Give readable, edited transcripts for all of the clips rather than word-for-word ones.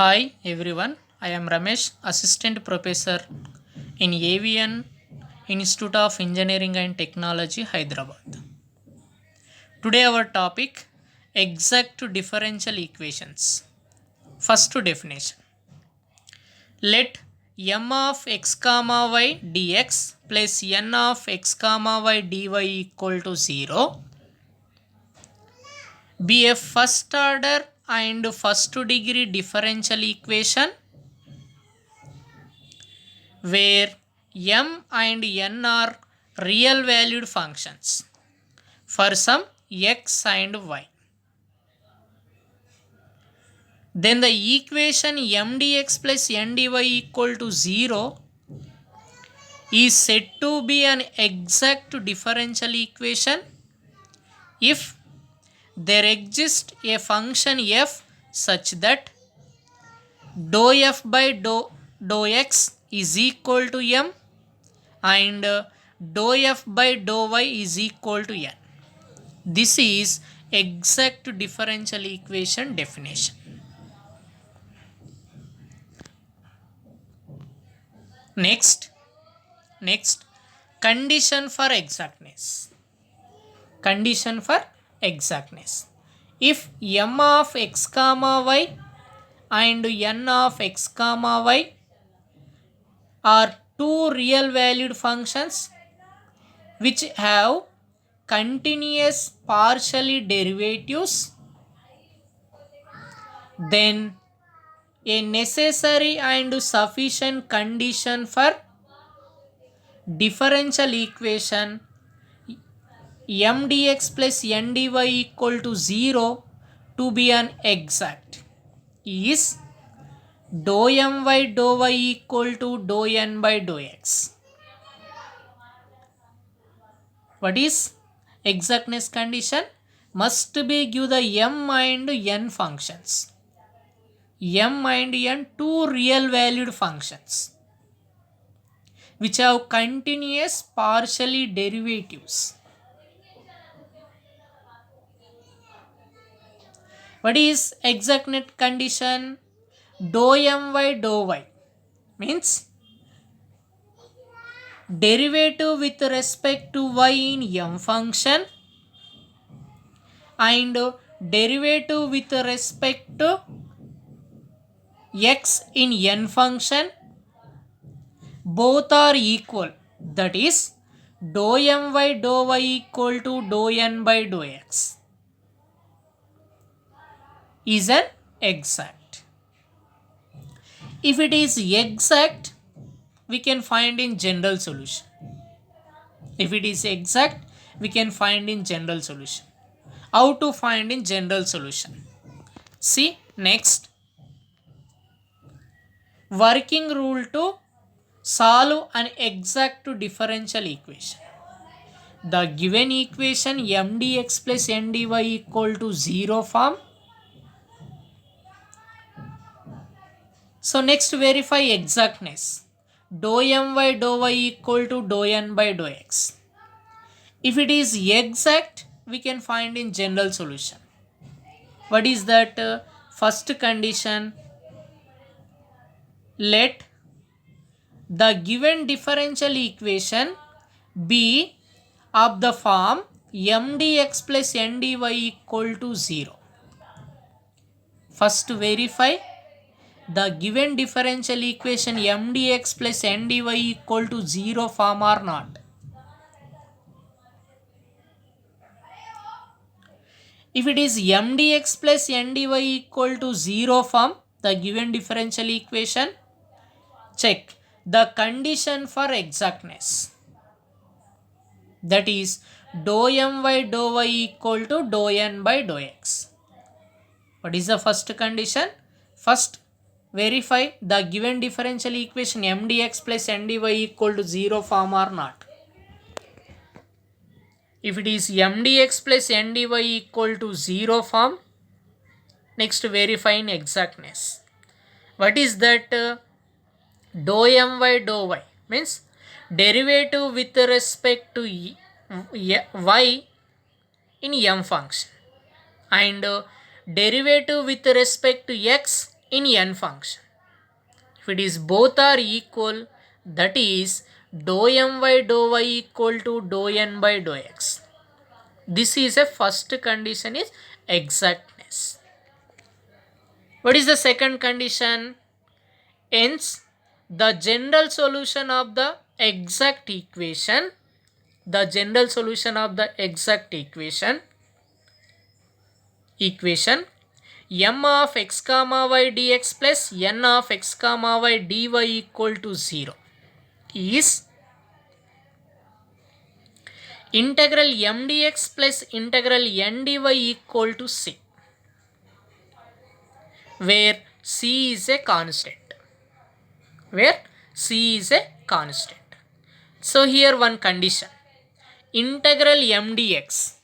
Hi everyone, I am Ramesh, Assistant Professor in Avian Institute of Engineering and Technology, Hyderabad. Today our topic exact differential equations. First definition. Let m of x comma y dx plus n of x comma y dy equal to 0 be a first order and first degree differential equation where m and n are real valued functions for some x and y. Then the equation m dx plus n dy equal to 0 is said to be an exact differential equation if there exists a function f such that dou f by dou x is equal to m and dou f by dou y is equal to n. This is exact differential equation definition. Next, condition for exactness. Condition for exactness. If m of x comma y and n of x comma y are two real valued functions which have continuous partially derivatives, then a necessary and sufficient condition for differential equation m dx plus n dy equal to 0 to be an exact is dou my dou y equal to dou n by dou x. What is exactness condition? Must be give the m and n functions. M and n two real valued functions which have continuous partially derivatives. What is exactness condition? Dou my dou y means derivative with respect to y in m function and derivative with respect to x in n function both are equal, that is dou my dou y equal to dou n by dou x is an exact. If it is exact, we can find in general solution. If it is exact, we can find in general solution. How to find in general solution? See next, working rule to solve an exact differential equation. The given equation m dx plus n dy equal to 0 form. So next verify exactness. Dou my dou y equal to dou n by dou x. If it is exact, we can find in general solution. What is that? First condition, let the given differential equation be of the form m dx plus n dy equal to 0. First verify the given differential equation m dx plus n dy equal to 0 form or not. If it is m dx plus n dy equal to 0 form, the given differential equation, check the condition for exactness. That is dou my dou y equal to dou n by dou x. What is the first condition? First verify the given differential equation m dx plus n dy equal to 0 form or not. If it is m dx plus n dy equal to 0 form, next verify in exactness. What is that? Dou my dou y means derivative with respect to y in m function and derivative with respect to x in n function. If it is both are equal, that is dou my dou y equal to dou n by dou x. This is a first condition is exactness. What is the second condition? Hence, the general solution of the exact equation, m of x comma y dx plus n of x comma y dy equal to 0 is integral m dx plus integral n dy equal to c, where c is a constant. So here one condition, integral m dx.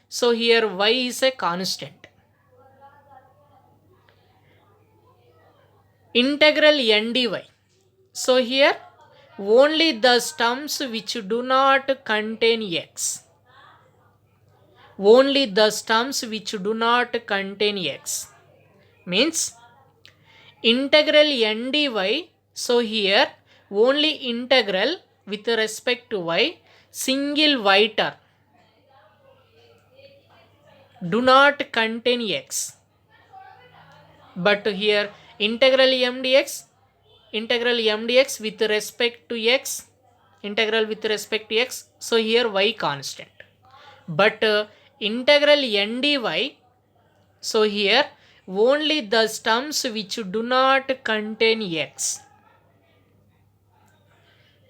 So here y is a constant. Integral n dy. So here only the terms which do not contain x. Means integral n dy. So here only integral with respect to y, single y term do not contain x. But here integral m dx with respect to x, so here y constant. But integral n dy, so here only the terms which do not contain x.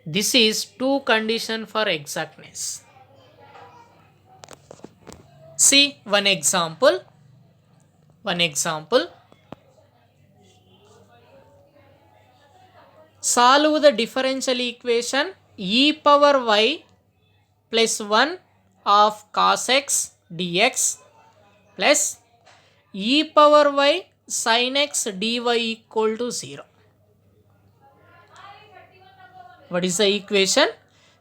This is two condition for exactness. See one example. Solve the differential equation e power y plus 1 of cos x dx plus e power y sin x dy equal to 0. What is the equation?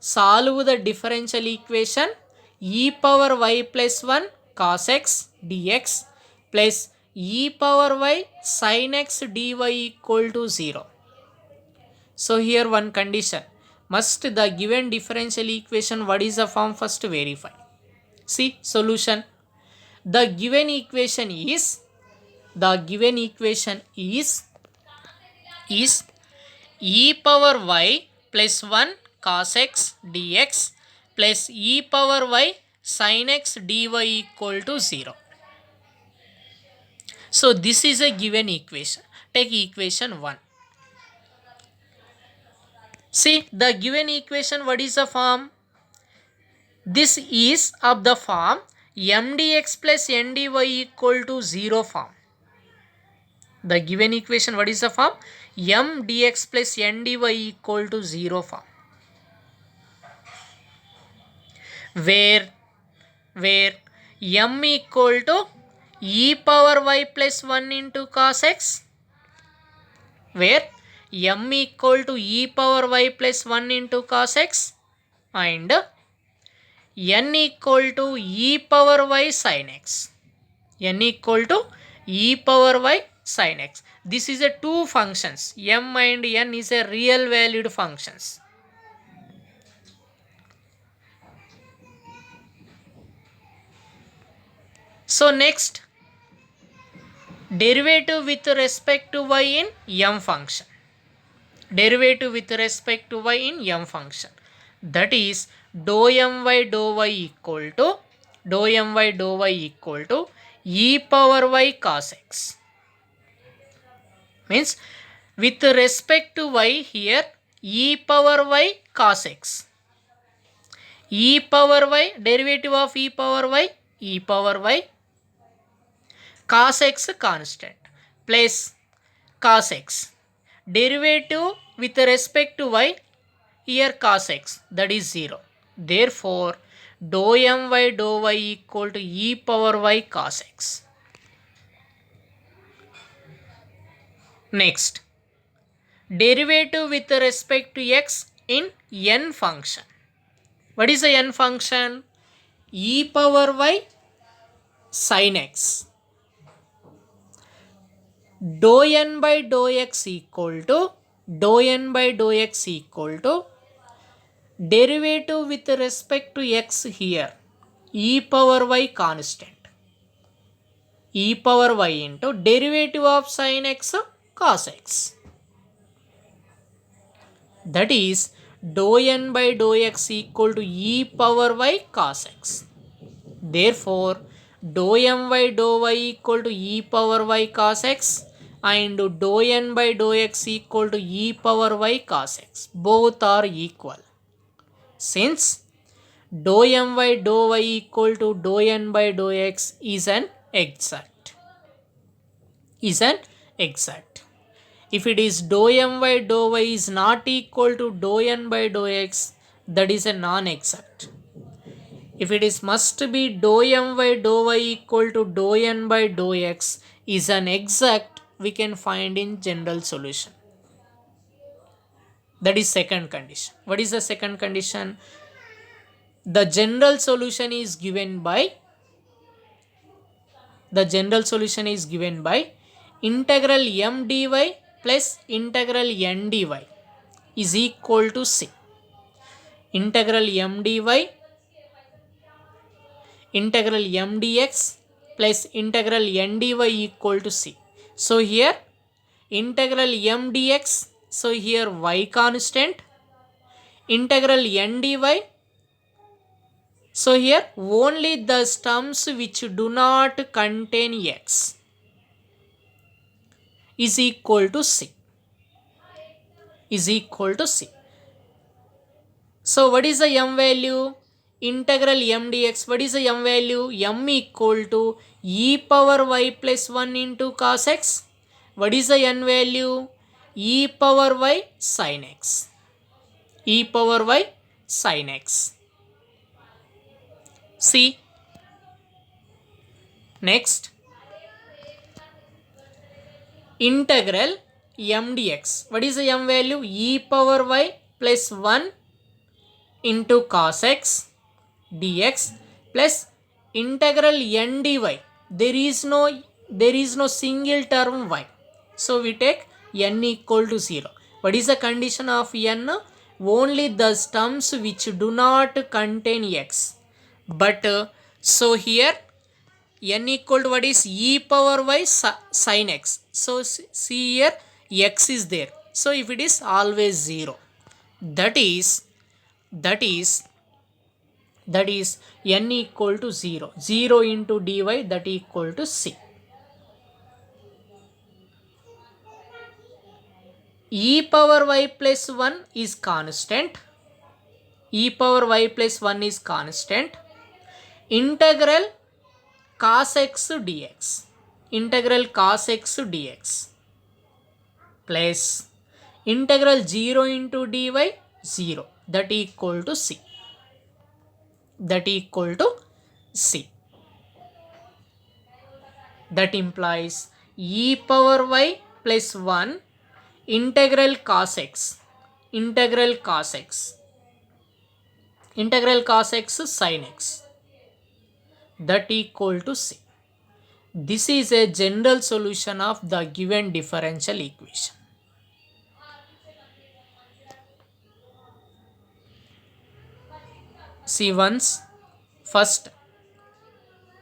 Solve the differential equation e power y plus 1 cos x dx plus e power y sin x dy equal to 0. So here one condition, must the given differential equation, what is the form, first verify. See solution. The given equation is e power y plus 1 cos x dx plus e power y sin x dy equal to 0. So this is a given equation. Take equation 1. See the given equation, what is the form? This is of the form m dx plus n dy equal to 0 form. The given equation, what is the form? M dx plus n dy equal to 0 form. Where m equal to e power y plus 1 into cos x. Where m equal to e power y plus 1 into cos x and n equal to e power y sin x. This is a two functions. M and n is a real valued functions. So next, derivative with respect to y in m function. That is dou my dou y equal to e power y cos x. Means with respect to y here e power y cos x. E power y, derivative of e power y cos x constant plus cos x. Derivative with respect to y, here cos x, that is 0. Therefore, dou my dou y equal to e power y cos x. Next, derivative with respect to x in n function. What is the n function? E power y sin x. dou n by dou x equal to derivative with respect to x here, e power y constant, e power y into derivative of sin x cos x. That is dou n by dou x equal to e power y cos x. Therefore, dou m by dou y equal to e power y cos x and dou n by dou x equal to e power y cos x. Both are equal. Since dou m by dou y equal to dou n by dou x is an exact. If it is dou m by dou y is not equal to dou n by dou x, that is a non-exact. If it is must be dou m by dou y equal to dou n by dou x is an exact, we can find in general solution. That is second condition. What is the second condition? The general solution is given by integral m dy plus integral n dy is equal to c. Integral m dy integral m dx plus integral n dy equal to c. So here integral m dx, so here y constant, integral n dy, so here only the terms which do not contain x is equal to c. So what is the m value? Integral m dx, what is the m value? M equal to e power y plus 1 into cos x. What is the n value? E power y sin x. See, next, integral m dx, what is the m value? E power y plus 1 into cos x dx plus integral n dy. There is no single term y, so we take n equal to 0. What is the condition of n? Only the terms which do not contain x. But so here n equal to what is? E power y sin x. So see here x is there. So if it is always 0, that is n equal to 0. 0 into dy, that equal to c. E power y plus 1 is constant. Integral cos x dx. Plus integral 0 into dy, 0. That equal to c. That implies e power y plus 1 integral cos x sin x, that equal to c. This is a general solution of the given differential equation. See once, first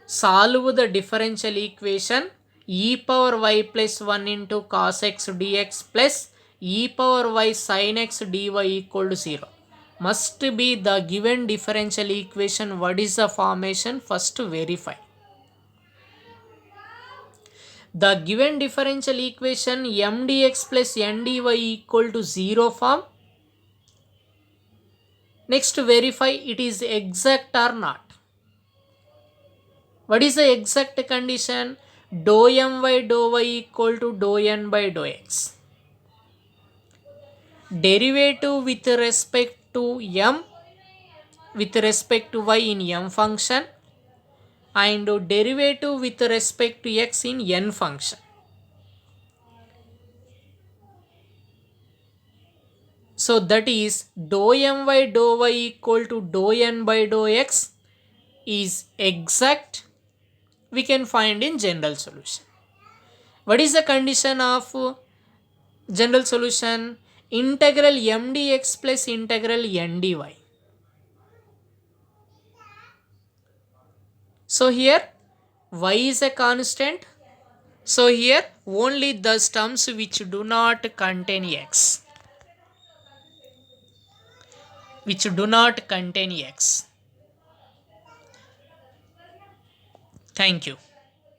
solve the differential equation e power y plus 1 into cos x dx plus e power y sin x dy equal to 0. Must be the given differential equation. What is the formation? First verify. The given differential equation m dx plus n dy equal to 0 form. Next verify it is exact or not. What is the exact condition? Dou m by dou y equal to dou n by dou x. Derivative with respect to m, with respect to y in m function, and derivative with respect to x in n function. So that is dou m by dou y equal to dou n by dou x is exact, we can find in general solution. What is the condition of general solution? Integral m dx plus integral n dy. So here y is a constant. So here only those terms which do not contain x. Which do not contain x. Thank you.